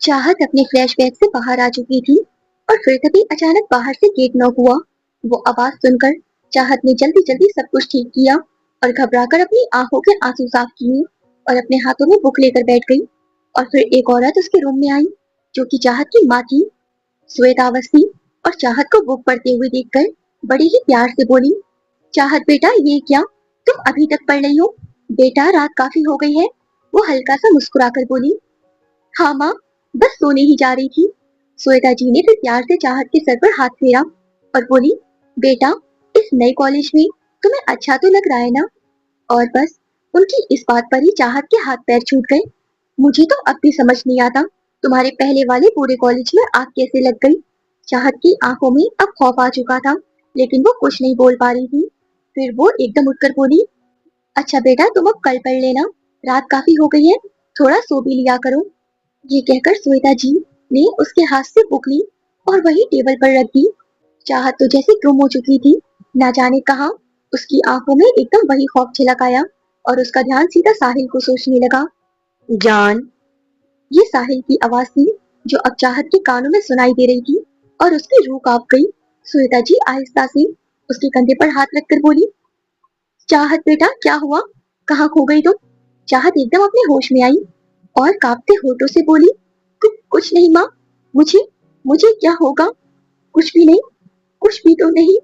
चाहत अपने फ्लैशबैक से बाहर आ चुकी थी और फिर तभी अचानक बाहर से गेट नॉक हुआ। वो आवाज सुनकर चाहत ने जल्दी जल्दी सब कुछ ठीक किया और घबराकर अपनी आंखों के आंसू साफ किए और अपने हाथों में बुक लेकर बैठ गई। और फिर एक औरत उसके रूम में आई जो कि चाहत की माँ थी। श्वेता अवस्थी और चाहत को बुक पढ़ते हुए देखकर बड़ी ही प्यार से बोली, चाहत बेटा ये क्या, तुम अभी तक पढ़ रही हो? बेटा रात काफी हो गई है। वो हल्का सा मुस्कुराकर बोली, हाँ माँ, बस सोने ही जा रही थी। श्वेता जी ने फिर प्यार से चाहत के सर पर हाथ फेरा और बोली, बेटा इस नए कॉलेज में तुम्हें अच्छा तो लग रहा है ना? और बस उनकी इस बात पर ही चाहत के हाथ पैर छूट गए। मुझे तो अब भी समझ नहीं आता तुम्हारे पहले वाले पूरे कॉलेज में आग कैसे लग गई। चाहत की आंखों में अब खौफ आ चुका था, लेकिन वो कुछ नहीं बोल पा रही थी। फिर वो एकदम उठकर बोली, अच्छा बेटा तुम अब कल पढ़ लेना, रात काफी हो गई है, थोड़ा सो भी लिया करो। ये कहकर श्वेता जी ने उसके हाथ से बुक ली और वही टेबल पर रख दी। चाहत तो जैसे गुम हो चुकी थी, ना जाने कहाँ उसकी आंखों में एकदम वही खौफ झलक आया और उसका ध्यान सीधा साहिल को सोचने लगा। जान, ये साहिल की आवाज थी जो अब चाहत के कानों में सुनाई दे रही थी और उसकी रूह कांप गई। श्वेता जी आहिस्ता से उसके कंधे पर हाथ रखकर बोली, चाहत बेटा क्या हुआ, कहाँ खो गई तुम? चाहत एकदम अपने होश में आई और कांपते होठों से बोली, कुछ नहीं माँ, मुझे मुझे क्या होगा? कुछ भी नहीं, कुछ भी तो नहीं।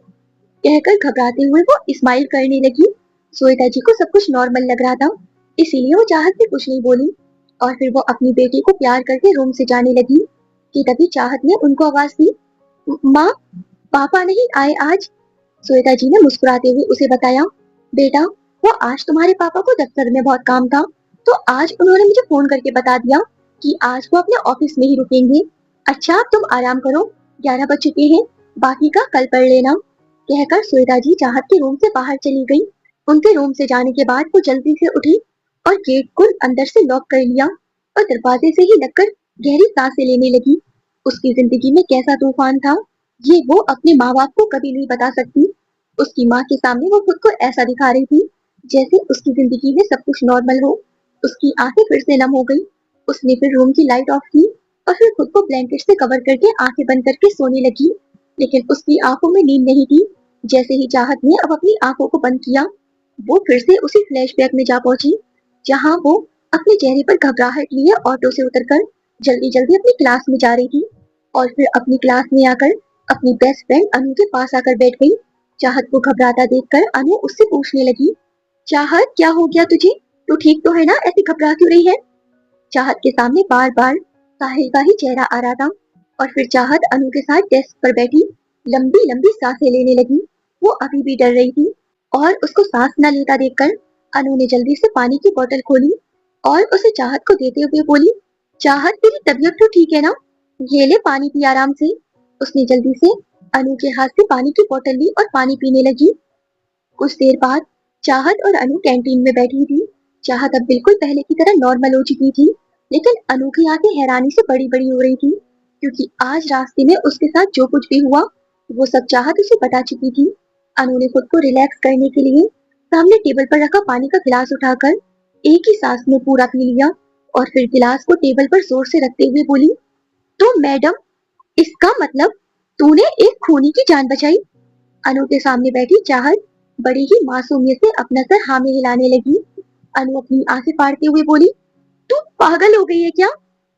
कहकर घबराते हुए वो स्माइल करने लगी। श्वेता जी को सब कुछ नॉर्मल लग रहा था, इसीलिए वो चाहत से कुछ नहीं बोली और फिर वो अपनी बेटी को प्यार करके रूम से जाने लगी कि तभी चाहत ने उनको आवाज दी, माँ, पापा नहीं आए आज? श्वेता जी ने मुस्कुराते हुए उसे बताया, बेटा वो आज तुम्हारे पापा को दफ्तर में बहुत काम था, तो आज उन्होंने मुझे फोन करके बता दिया कि आज वो अपने ऑफिस में ही रुकेंगे। अच्छा अब तुम आराम करो, 11 बज चुके हैं, बाकी का कल पढ़ लेना। कहकर श्वेता जी चाहत के रूम से बाहर चली गई। उनके रूम से जाने के बाद वो जल्दी से उठी और गेट को अंदर से लॉक कर लिया और दरवाजे से ही लगकर गहरी सांसें लेने लगी। उसकी जिंदगी में कैसा तूफान था, ये वो अपने माँ बाप को कभी नहीं बता सकती। उसकी माँ के सामने वो खुद को ऐसा दिखा रही थी जैसे उसकी जिंदगी में सब कुछ नॉर्मल हो। उसकी आंखें फिर से नम हो गई। उसने फिर रूम की लाइट ऑफ की और फिर खुद को ब्लैंकेट से कवर करके आंखें बंद करके सोने लगी। लेकिन उसकी आंखों में नींद नहीं थी। जैसे ही चाहत ने अब अपनी आंखों को बंद किया, वो फिर से उसी फ्लैशबैक में जा पहुंची जहां वो अपने चेहरे पर घबराहट लिए ऑटो से उतरकर जल्दी जल्दी अपनी क्लास में जा रही थी और फिर अपनी क्लास में आकर अपनी बेस्ट फ्रेंड अनु के पास आकर बैठ गई। चाहत को घबराता देखकर अनु उससे पूछने लगी, चाहत क्या हो गया तुझे, तू ठीक तो है ना, ऐसी घबरा क्यों रही है? चाहत के सामने बार बार साहिल का ही चेहरा आ रहा था और फिर चाहत अनु के साथ डेस्क पर बैठी लंबी लंबी सांसें लेने लगी। वो अभी भी डर रही थी और उसको सांस न लेता देखकर अनु ने जल्दी से पानी की बोतल खोली और उसे चाहत को देते हुए बोली, चाहत तेरी तबीयत तो ठीक है ना, ये ले पानी पी आराम से। उसने जल्दी से अनु के हाथ से पानी की बोतल ली और पानी पीने लगी। कुछ देर बाद चाहत और अनु कैंटीन में बैठी थी। चाहत अब बिल्कुल पहले की तरह नॉर्मल हो चुकी थी, लेकिन अनु की आंखें हैरानी से बड़ी बड़ी हो रही थी क्योंकि आज रास्ते में उसके साथ जो कुछ भी हुआ वो सब चाहत उसे बता चुकी थी। अनु ने खुद को रिलैक्स करने के लिए सामने टेबल पर रखा पानी का गिलास उठाकर एक ही सांस में पूरा पी लिया और फिर गिलास को टेबल पर जोर से रखते हुए बोली, तो मैडम, इसका मतलब तूने एक खूनी की जान बचाई? अनु के सामने बैठी चाहत बड़ी ही मासूमियत से अपना सर हाँ में हिलाने लगी। अनु अपनी आंखें फाड़ते हुए बोली, तू पागल हो गई है क्या?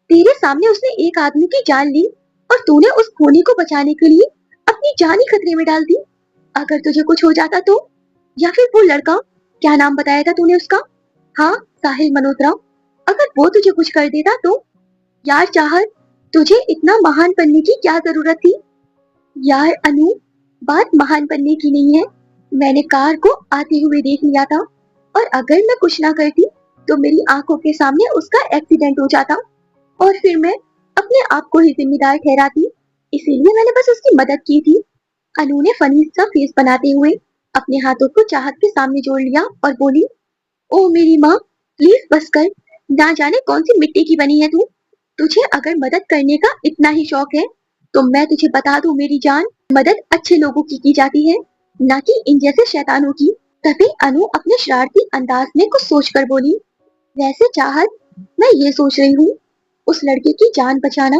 तेरे सामने उसने एक आदमी की जान ली और तूने उस खूनी को बचाने के लिए अपनी जान ही खतरे में डाल दी। अगर तुझे कुछ हो जाता तो? या फिर वो लड़का, क्या नाम बताया था तूने उसका? हाँ, साहिल मल्होत्रा, अगर वो तुझे कुछ कर देता तो? यार चाहत, तुझे इतना महान बनने की क्या जरूरत थी? यार अनु, बात महान बनने की नहीं है। मैंने कार को आते हुए देख लिया था और अगर मैं कुछ ना करती तो मेरी आंखों के सामने उसका एक्सीडेंट हो जाता और फिर मैं अपने आप को ही जिम्मेदार ठहराती। इसीलिए मैंने बस उसकी मदद की थी। अनु ने फनी सा फेस बनाते हुए अपने हाथों को चाहत के सामने जोड़ लिया और बोली, ओ मेरी माँ, प्लीज बस कर, ना जाने कौन सी मिट्टी की बनी है तू। तुझे अगर मदद करने का इतना ही शौक है तो मैं तुझे बता दूं मेरी जान, मदद अच्छे लोगों की जाती है, ना कि इन जैसे शैतानों की। तभी अनु अपने शरारती अंदाज में कुछ सोचकर बोली, वैसे चाहत, मैं ये सोच रही हूँ, उस लड़के की जान बचाना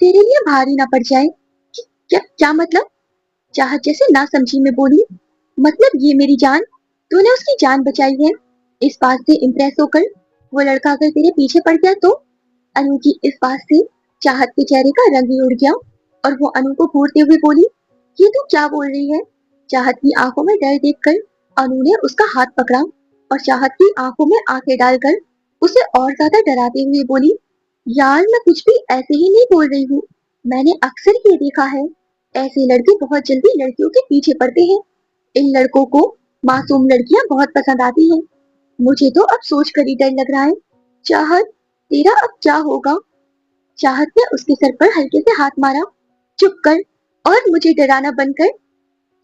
तेरे लिए भारी ना पड़ जाए। क्या क्या मतलब? चाहत जैसे ना समझी में बोली। मतलब ये मेरी जान, तूने उसकी जान बचाई है। इस बात से इम्प्रेस होकर वो लड़का अगर तेरे पीछे पड़ गया तो? अनु की इस बात से चाहत के चेहरे का रंग ही उड़ गया और वो अनु को घूरते हुए बोली, ये तू क्या बोल रही है? चाहत की आंखों में डर देखकर अनु ने उसका हाथ पकड़ा और चाहत की आंखों में आंखें डालकर उसे और ज्यादा डराते हुए बोली, यार मैं कुछ भी ऐसे ही नहीं बोल रही हूँ। मैंने अक्सर ये देखा है, ऐसे लड़के बहुत जल्दी लड़कियों के पीछे पड़ते हैं। इन लड़कों को मासूम लड़कियां बहुत पसंद आती हैं। मुझे तो अब सोच कर ही डर लग रहा है। चाहत, तेरा अब क्या होगा? चाहत ने उसके सर पर हल्के से हाथ मारा। चुप कर और मुझे डराना बंद कर।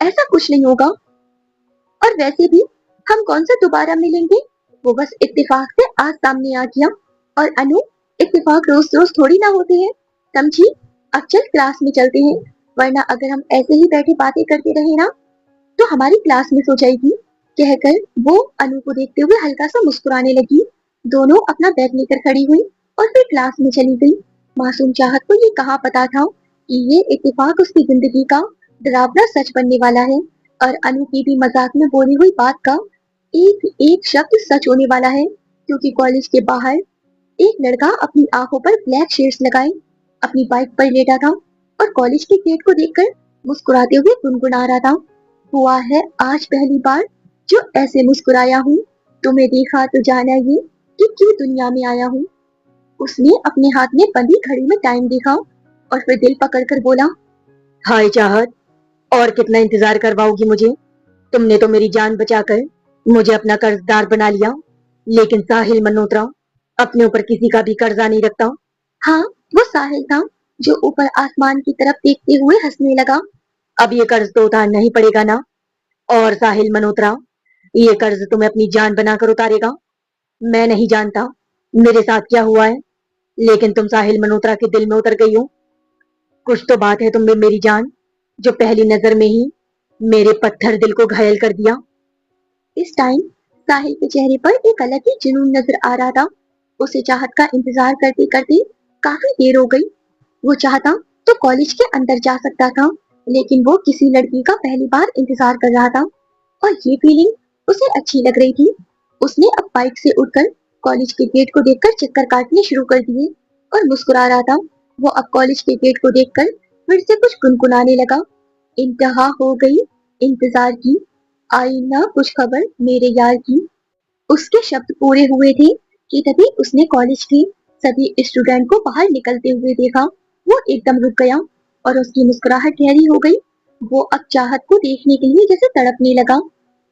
ऐसा कुछ नहीं होगा। और वैसे भी हम कौन सा दोबारा मिलेंगे? वो बस इत्तेफाक से आज सामने आ गया। और अनु, इत्तेफाक रोज रोज थोड़ी ना होते हैं, समझी? अब चल क्लास में चलते हैं, वरना अगर हम ऐसे ही बैठे बातें करते रहे ना तो हमारी क्लास मिस हो जाएगी। कहकर वो अनु को देखते हुए हल्का सा मुस्कुराने लगी। दोनों अपना बैग लेकर खड़ी हुई और फिर क्लास में चली गई। मासूम चाहत को ये कहाँ पता था कि ये इत्तेफाक उसकी जिंदगी का डरावना सच बनने वाला है और अनु की भी मजाक में बोली हुई बात का एक एक शब्द सच होने वाला है, क्योंकि कॉलेज के बाहर एक लड़का अपनी आंखों पर ब्लैक शेड्स लगाए अपनी बाइक पर लेटा था और कॉलेज के गेट को देखकर मुस्कुराते हुए गुनगुना रहा था, हुआ है आज पहली बार जो ऐसे मुस्कुराया हूँ। तुम्हें देखा तो जाना ये कि क्यों दुनिया में आया हूँ। उसने अपने हाथ में बंधी घड़ी में टाइम देखा और फिर दिल पकड़कर बोला, हाय चाहत, और कितना इंतजार करवाओगी मुझे? तुमने तो मेरी जान बचाकर मुझे अपना कर्जदार बना लिया, लेकिन साहिल मल्होत्रा अपने ऊपर किसी का भी कर्जा नहीं रखता। हाँ, वो साहिल था जो ऊपर आसमान की तरफ देखते हुए हंसने लगा। अब ये कर्ज तो उतारना ही पड़ेगा ना? और साहिल मल्होत्रा, ये कर्ज तुम्हें अपनी जान बनाकर उतारेगा। मैं नहीं जानता मेरे साथ क्या हुआ है, लेकिन तुम साहिल मल्होत्रा के दिल में उतर गई हो। कुछ तो बात है तुम में मेरी जान, जो पहली नजर में ही मेरे पत्थर दिल को घायल कर दिया। इस टाइम साहिल के चेहरे पर एक अलग ही जुनून नजर आ रहा था। उसे चाहत का इंतजार करते करते काफी देर हो गई। वो चाहता तो कॉलेज के अंदर जा सकता था, लेकिन वो किसी लड़की का पहली बार इंतजार कर रहा था और ये फीलिंग उसे अच्छी लग रही थी। उसने अब बाइक से उठकर कॉलेज के गेट को देखकर चक्कर काटने शुरू कर दिए और मुस्कुरा रहा था। वो अब कॉलेज के गेट को देखकर फिर से कुछ गुनगुनाने लगा। इंतहा हो गई इंतजार की, आई ना कुछ खबर मेरे यार की। उसके शब्द पूरे हुए थे कि तभी उसने कॉलेज के सभी स्टूडेंट को बाहर निकलते हुए देखा। वो एकदम रुक गया और उसकी मुस्कुराहट गहरी हो गई। वो अब चाहत को देखने के लिए जैसे तड़पने लगा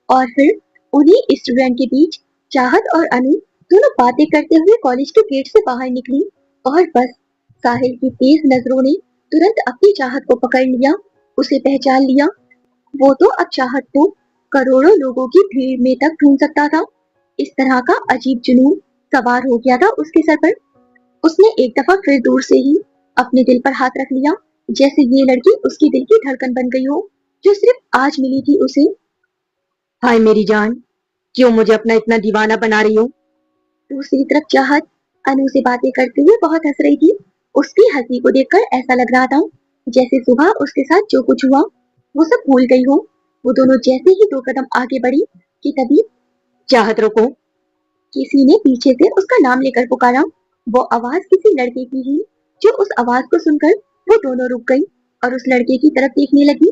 और फिर उन्हीं स्टूडेंट के बीच चाहत और अनु दोनों बातें करते हुए कॉलेज के गेट से बाहर निकली और बस साहिल की तेज नजरों ने तुरंत अपनी चाहत को पकड़ लिया, उसे पहचान लिया। वो तो अब चाहत को करोड़ों लोगों की भीड़ में तक ढूंढ सकता था। इस तरह का अजीब जुनून सवार हो गया था उसके सर पर। उसने एक दफा फिर दूर से ही अपने दिल पर हाथ रख लिया, जैसे ये लड़की उसकी दिल की धड़कन बन गई हो जो सिर्फ आज मिली थी उसे। हाय मेरी जान, क्यों मुझे अपना इतना दीवाना बना रही हो? दूसरी तरफ चाहत अनु से बातें करते हुए बहुत हंस रही थी। उसकी हंसी को देखकर ऐसा लग रहा था जैसे सुबह उसके साथ जो कुछ हुआ वो सब भूल गई हो। वो दोनों जैसे ही दो कदम आगे बढ़ी कि तभी चाहत रुको। किसी ने पीछे से उसका नाम लेकर पुकारा। वो आवाज किसी लड़के की ही, जो उस आवाज को सुनकर वो दोनों रुक गई और उस लड़के की तरफ देखने लगी।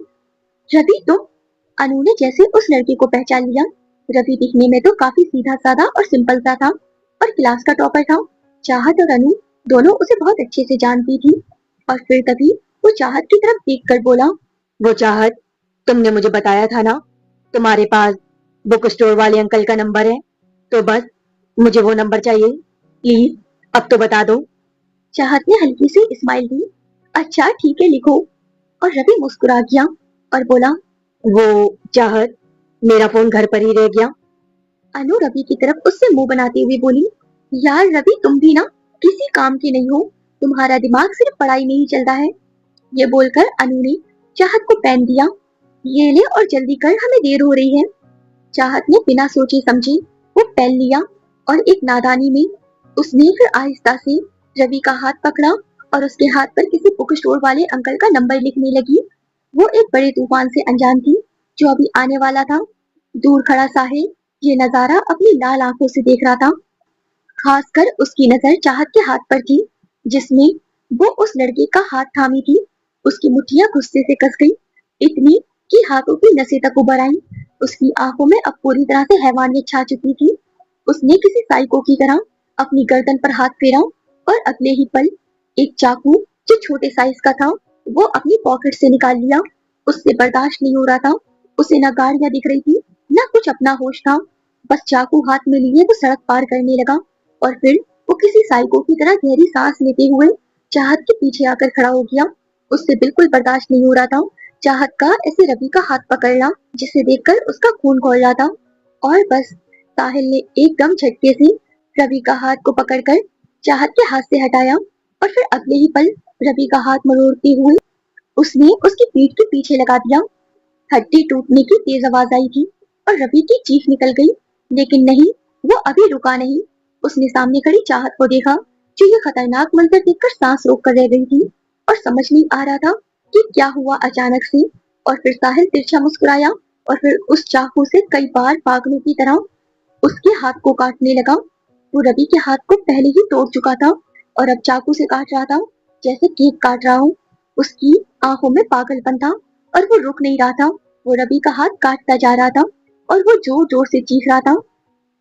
रवि तुम? अनु ने जैसे उस लड़के को पहचान लिया। रवि दिखने में तो काफी सीधा साधा और सिंपल सा था और क्लास का टॉपर था। चाहत और अनु दोनों उसे बहुत अच्छे से जानती थी और फिर तभी वो चाहत की तरफ देखकर बोला, वो चाहत, तुमने मुझे बताया था ना तुम्हारे पास बुक स्टोर वाले अंकल का नंबर है, तो बस मुझे वो नंबर चाहिए, प्लीज अब तो बता दो। चाहत ने हल्की सी स्माइल दी। अच्छा ठीक है लिखो। और रवि मुस्कुरा गया और बोला, वो चाहत, मेरा फोन घर पर ही रह गया। अनु रवि की तरफ उससे मुंह बनाते हुए बोली, यार रवि तुम भी ना किसी काम के नहीं हो, तुम्हारा दिमाग सिर्फ पढ़ाई में ही चलता है। ये बोलकर अनु ने चाहत को पेन दिया। ये ले और जल्दी कर, हमें देर हो रही है। चाहत ने बिना सोचे समझे वो पेन लिया और एक नादानी में उसने फिर आहिस्ता से रवि का हाथ पकड़ा और उसके हाथ पर किसी बुक स्टोर वाले अंकल का नंबर लिखने लगी। वो एक बड़े तूफान से अनजान थी जो अभी आने वाला था। दूर खड़ा साहिल ये नजारा अपनी लाल आंखों से देख रहा था। खासकर उसकी नजर चाहत के हाथ पर थी जिसमें वो उस लड़के का हाथ थामी थी। उसकी मुट्ठियां गुस्से से कस गई, इतनी कि हाथों की नसें तक उभर आई। उसकी आंखों में अब पूरी तरह से हैवानियत छा चुकी थी। उसने किसी साइको की तरह अपनी गर्दन पर हाथ फेरा और अगले ही पल एक चाकू जो छोटे साइज का था वो अपनी पॉकेट से निकाल लिया। उससे बर्दाश्त नहीं हो रहा था। उसे ना गाड़ियां दिख रही थी ना कुछ अपना होश था। बस चाकू हाथ में लिए वो सड़क पार करने लगा और फिर वो किसी साइको की तरह गहरी सांस लेते हुए चाहत के पीछे आकर खड़ा हो गया। उससे बिल्कुल बर्दाश्त नहीं हो रहा था चाहत का ऐसे रवि का हाथ पकड़ना जिसे देखकर उसका खून खौल रहा था। और बस साहिल ने एकदम झटके से रवि का हाथ को पकड़कर चाहत के हाथ से हटाया और फिर अगले ही पल रवि का हाथ मरोड़ते हुए उसने उसकी पीठ के पीछे लगा दिया। हड्डी टूटने की तेज आवाज आई थी और रवि की चीख निकल गई, लेकिन नहीं, वो अभी रुका नहीं। उसने सामने खड़ी चाहत को देखा जो ये खतरनाक मंजर देखकर सांस रोक कर रह गई थी और समझ नहीं आ रहा था कि क्या हुआ अचानक से। और फिर साहिल तिरछा मुस्कुराया और फिर उस चाकू से कई बार पागलों की तरह उसके हाथ को काटने लगा। वो रवि के हाथ को पहले ही तोड़ चुका था और अब चाकू से काट रहा था जैसे केक काट रहा हो। उसकी आंखों में पागलपन था और वो रुक नहीं रहा था। वो रवि का हाथ काटता जा रहा था और वो जोर जोर से चीख रहा था।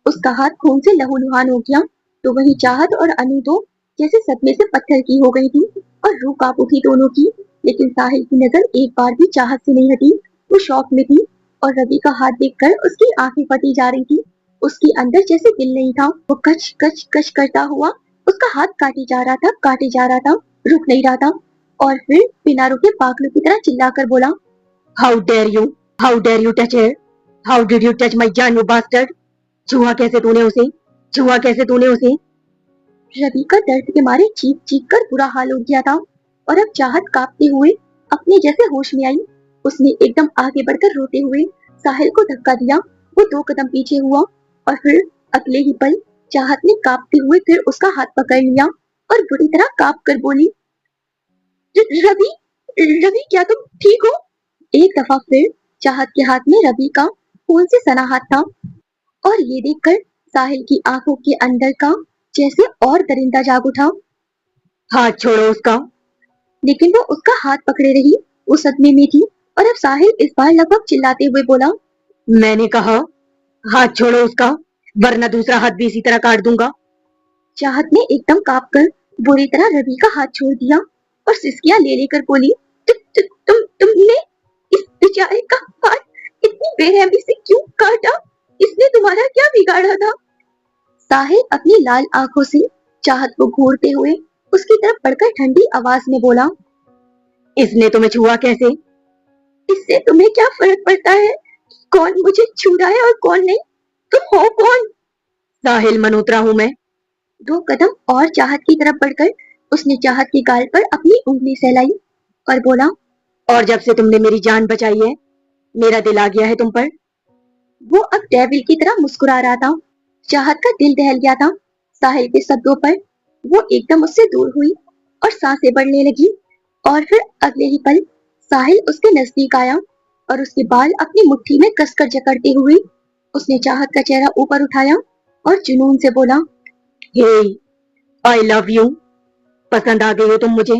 उसका हाथ खून से लहूलुहान हो गया। तो वही चाहत और अनु तो जैसे सदमे से पत्थर की हो गई थी और रूह कांप उठी दोनों की। लेकिन साहिल की नजर एक बार भी चाहत से नहीं हटी। वो शौक में थी और रवि का हाथ देखकर उसकी आंखें फटी जा रही थी। उसके अंदर जैसे दिल नहीं था। वो कच कच कच करता हुआ उसका हाथ काटे जा रहा था, काटे जा रहा था, रुक नहीं रहा था। और फिर बिना रुके पागलों की तरह चिल्लाकर बोला, how dare you, how dare you touch here, how did you touch my जान यू बास्टर्ड। छुआ कैसे तूने उसे, छुआ कैसे तूने उसे। रवि का दर्द के मारे चीख चीख कर बुरा हाल हो गया था और अब चाहत कांपते हुए अपने जैसे होश में आई। उसने एकदम आगे बढ़कर रोते हुए साहिल को धक्का दिया। वो 2 कदम पीछे हुआ और फिर अगले ही पल चाहत ने कांपते हुए फिर उसका हाथ पकड़ लिया और बुरी तरह कांप कर बोली, रवि, रवि क्या तुम ठीक हो? एक दफा फिर चाहत के हाथ में रवि का खून से सना हाथ था और ये देखकर साहिल की आंखों के अंदर का जैसे और दरिंदा जाग उठा। हाथ छोड़ो उसका। लेकिन वो उसका हाथ पकड़े रही। वो सदमे में थी और अब साहिल इस बार लगभग चिल्लाते हुए बोला, मैंने कहा हाथ छोड़ो उसका, वरना दूसरा हाथ भी इसी तरह काट दूंगा। चाहत ने एकदम कांप कर बुरी तरह रवि का हाथ छोड़ दिया और सिसकियां ले लेकर बोली, तुमने इस बेचारे का हाथ इतनी बेरहमी से क्यों काटा? इसने तुम्हारा क्या बिगाड़ा था? साहिल अपनी लाल आंखों से चाहत को घूरते हुए उसकी तरफ बढ़कर ठंडी आवाज में बोला, इसने तुम्हें छुआ कैसे? इससे तुम्हें क्या फर्क पड़ता है कौन मुझे छू रहा है और कौन नहीं? तुम हो कौन? साहिल मल्होत्रा हूँ मैं। 2 कदम और चाहत की तरफ बढ़कर उसने चाहत के गाल पर अपनी उंगली सहलाई और बोला, और जब से तुमने मेरी जान बचाई है मेरा दिल आ गया है तुम पर। वो अब डेविल की तरह मुस्कुरा रहा था। चाहत का दिल दहल गया था साहिल के शब्दों पर। वो एकदम उससे दूर हुई और सांसें बढ़ने लगी और फिर अगले ही पल साहिल उसके नजदीक आया और उसके बाल अपनी मुट्ठी में कसकर जकड़ते हुए उसने चाहत का चेहरा ऊपर उठाया और जुनून से बोला, हे, आई लव यू। पसंद आ गई हो तुम मुझे।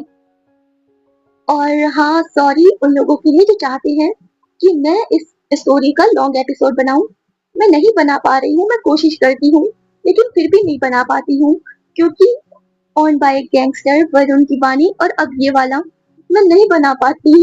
और हाँ, सॉरी उन लोगों के लिए जो चाहते हैं कि मैं इस स्टोरी का लॉन्ग एपिसोड बनाऊं। मैं नहीं बना पा रही हूँ, मैं कोशिश करती हूँ लेकिन फिर भी नहीं बना पाती हूँ क्योंकि ऑन बाय गैंगस्टर, वरुण की वाणी और अब ये वाला मैं नहीं बना पाती।